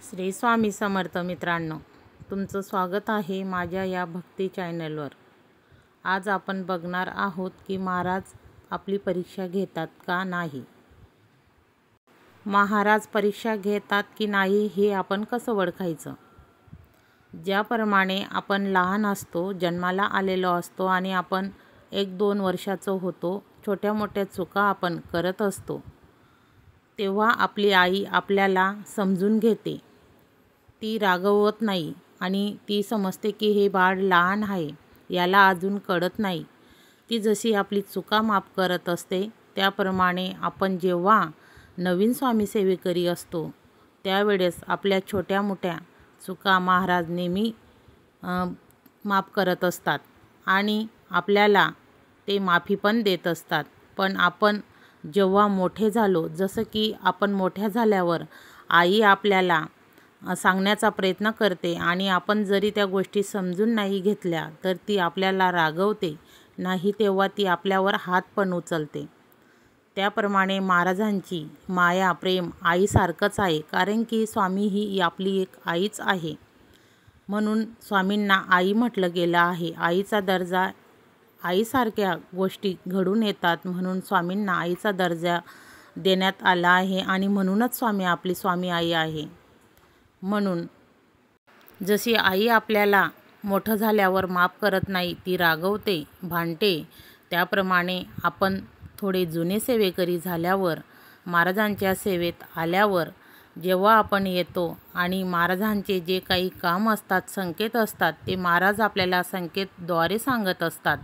श्री स्वामी समर्थ मित्रांनो, तुमचं स्वागत आहे माझ्या या भक्ती चॅनलवर। आज आपण बघणार आहोत की महाराज आपली परीक्षा घेतात का नाही। महाराज परीक्षा घेतात की नाही हे आपण कसं ओळखायचं। ज्याप्रमाणे आपण लहान असतो, जन्माला आलेलो असतो आणि आपण 1-2 वर्षाचं होतो, छोट्या मोठ्या चुका आपण करत असतो, तेव्हा आपली आई आपल्याला समजून घेते। ती रागवत नाही आणि ती समजते की हे बाळ लहान आहे, याला अजून कळत नाही। ती जशी आपली चुका माफ करत असते, त्याप्रमाणे आपण जेव्हा नवीन स्वामी सेवेकरी असतो, त्यावेळेस आपल्या छोट्या मोठ्या चुका महाराज नेहमी माफ करत असतात आणि आपल्याला ते माफी पण देत असतात। पण आपण जेव्हा मोठे झालो, जसं की आपण मोठ्या झाल्यावर आई आपल्याला सांगण्याचा प्रयत्न करते आणि आपण जरी त्या गोष्टी समजून नाही घेतल्या तर ती आपल्याला रागवते, नाही तेव्हा ती आपल्यावर हात पण उचलते। त्याप्रमाणे महाराजांची माया प्रेम आईसारखंच आहे, कारण की स्वामी ही आपली एक आईच आहे। म्हणून स्वामींना आई म्हटलं गेलं आहे। आईचा दर्जा, आईसारख्या गोष्टी घडून येतात म्हणून स्वामींना आईचा दर्जा देण्यात आला आहे आणि म्हणूनच स्वामी आपली स्वामी आई आहे। म्हणून जशी आई आपल्याला मोठं झाल्यावर माफ करत नाही, ती रागवते, भांडते, त्याप्रमाणे आपण थोडे जुने सेवेकरी झाल्यावर, महाराजांच्या सेवेत आल्यावर जेव्हा आपण येतो आणि महाराजांचे जे काही काम असतात, संकेत असतात, ते महाराज आपल्याला संकेतद्वारे सांगत असतात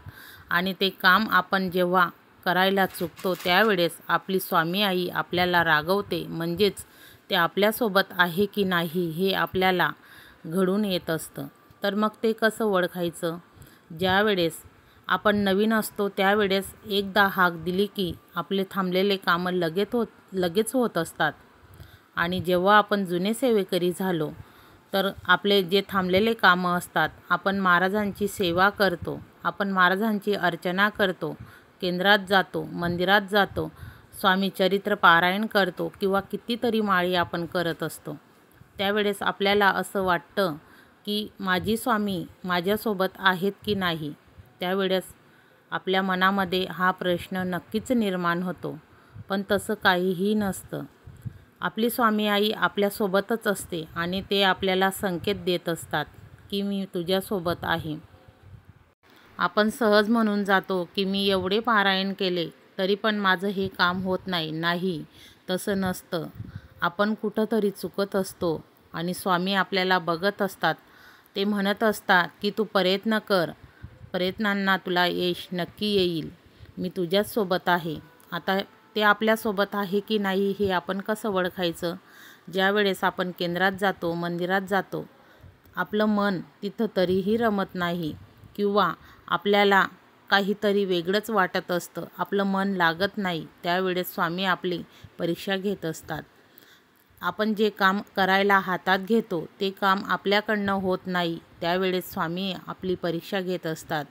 आणि ते काम आपण जेव्हा करायला चुकतो, त्यावेळेस आपली स्वामी आई आपल्याला रागवते। म्हणजेच ते आपल्यासोबत आहे की नाही हे आपल्याला घडून येत असतं। तर मग ते कसं ओळखायचं। ज्यावेळेस आपण नवीन असतो, त्यावेळेस एकदा हाक दिली की आपले थांबलेले कामं लगेच होत असतात आणि जेव्हा आपण जुने सेवेकरी झालो, तर आपले जे थांबलेले कामं असतात, आपण महाराजांची सेवा करतो, आपण महाराजांची अर्चना करतो, केंद्रात जातो, मंदिरात जातो, स्वामी चरित्र पारायण करतो किंवा कितीतरी माळी आपण करत असतो, त्यावेळेस आपल्याला असं वाटतं की माझी स्वामी माझ्यासोबत आहेत की नाही। त्यावेळेस आपल्या मनामध्ये हा प्रश्न नक्कीच निर्माण होतो, पण तसं काहीही नसतं। आपली स्वामी आई आपल्यासोबतच असते आणि ते आपल्याला संकेत देत असतात की मी तुझ्यासोबत आहे। आपण सहज म्हणून जातो की मी एवढे पारायण केले तरी पण माझं हे काम होत नाही। नाही, तसं नसतं। आपण कुठंतरी चुकत असतो आणि स्वामी आपल्याला बघत असतात। ते म्हणत असतात की तू प्रयत्न कर, प्रयत्नांना तुला यश नक्की येईल, मी तुझ्याच सोबत आहे। आता ते आपल्यासोबत आहे की नाही हे आपण कसं ओळखायचं। ज्यावेळेस आपण केंद्रात जातो, मंदिरात जातो, आपलं मन तिथं तरीही रमत नाही किंवा आपल्याला काहीतरी वेगळंच वाटत असतं, आपलं मन लागत नाही, त्यावेळेस स्वामी आपली परीक्षा घेत असतात। आपण जे काम करायला हातात घेतो ते काम आपल्याकडनं होत नाही, त्यावेळेस स्वामी आपली परीक्षा घेत असतात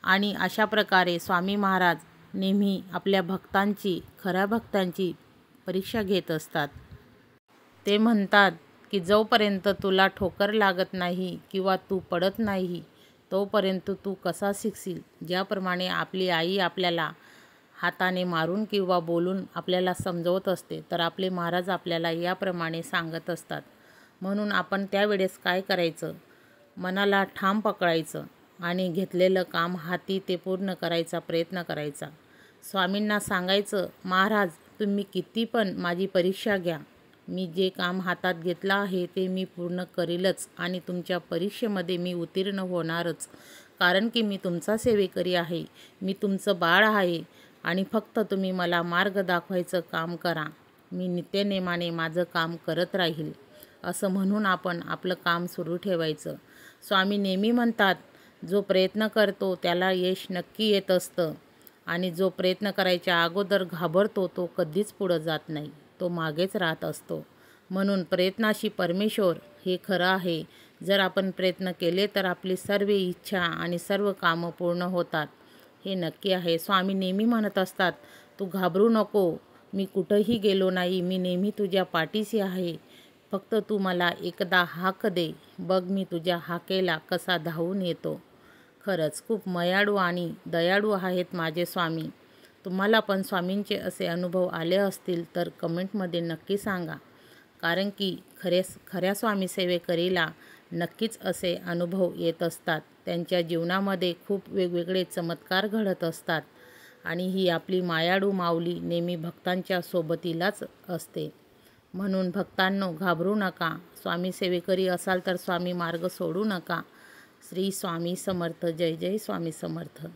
आणि अशा प्रकारे स्वामी महाराज नेहमी आपल्या भक्तांची, खऱ्या भक्तांची परीक्षा घेत असतात। ते म्हणतात की जोपर्यंत तुला ठोकर लागत नाही किंवा तू पडत नाही, तोपर्यंत तू कसा शिकशील। ज्याप्रमाणे आपली आई आपल्याला हाताने मारून किंवा बोलून आपल्याला समजवत असते, तर आपले महाराज आपल्याला याप्रमाणे सांगत असतात। म्हणून आपण त्यावेळेस काय करायचं, मनाला ठाम पकडायचं आणि घेतलेलं काम हाती ते पूर्ण करायचा प्रयत्न करायचा। स्वामींना सांगायचं, महाराज तुम्ही किती पण माझी परीक्षा घ्या, मी जे काम हातात घेतलं आहे ते मी पूर्ण करीलच आणि तुमच्या परीक्षेमध्ये मी उत्तीर्ण होणारच, कारण की मी तुमचा सेवेकरी आहे, मी तुमचं बाळ आहे आणि फक्त तुम्ही मला मार्ग दाखवायचं काम करा, मी नित्यनेमाने माझं काम करत राहील, असं म्हणून आपण आपलं काम सुरू ठेवायचं। स्वामी नेहमी म्हणतात, जो प्रयत्न करतो त्याला यश नक्की येत असतं आणि जो प्रयत्न करायच्या अगोदर घाबरतो तो कधीच पुढं जात नाही, तो मागेच राहत असतो। म्हणून प्रयत्नाशी परमेश्वर हे खरं आहे। जर आपण प्रयत्न केले तर आपली सर्व इच्छा आणि सर्व कामं पूर्ण होतात, हे नक्की आहे। स्वामी नेहमी म्हणत असतात, तू घाबरू नको, मी कुठंही गेलो नाही, मी नेहमी तुझ्या पाठीशी आहे, फक्त तू मला एकदा हाक दे, बघ मी तुझ्या हाकेला कसा धावून येतो. खरंच खूप मयाळू आणि दयाळू आहेत माझे स्वामी. तुम्हाला पण स्वामींचे असे अनुभव आले असतील तर कमेंटमध्ये नक्की सांगा. कारण की खऱ्या स्वामी सेवेकरीला नक्कीच असे अनुभव येत असतात. त्यांच्या जीवनामध्ये खूप वेगवेगळे चमत्कार घडत असतात आणि ही आपली मायाळू माऊली नेहमी भक्तांच्या सोबतीलाच असते. म्हणून भक्तांनो, घाबरू नका. स्वामी सेवेकरी असाल तर स्वामी मार्ग सोडू नका. श्री स्वामी समर्थ. जय जय स्वामी समर्थ.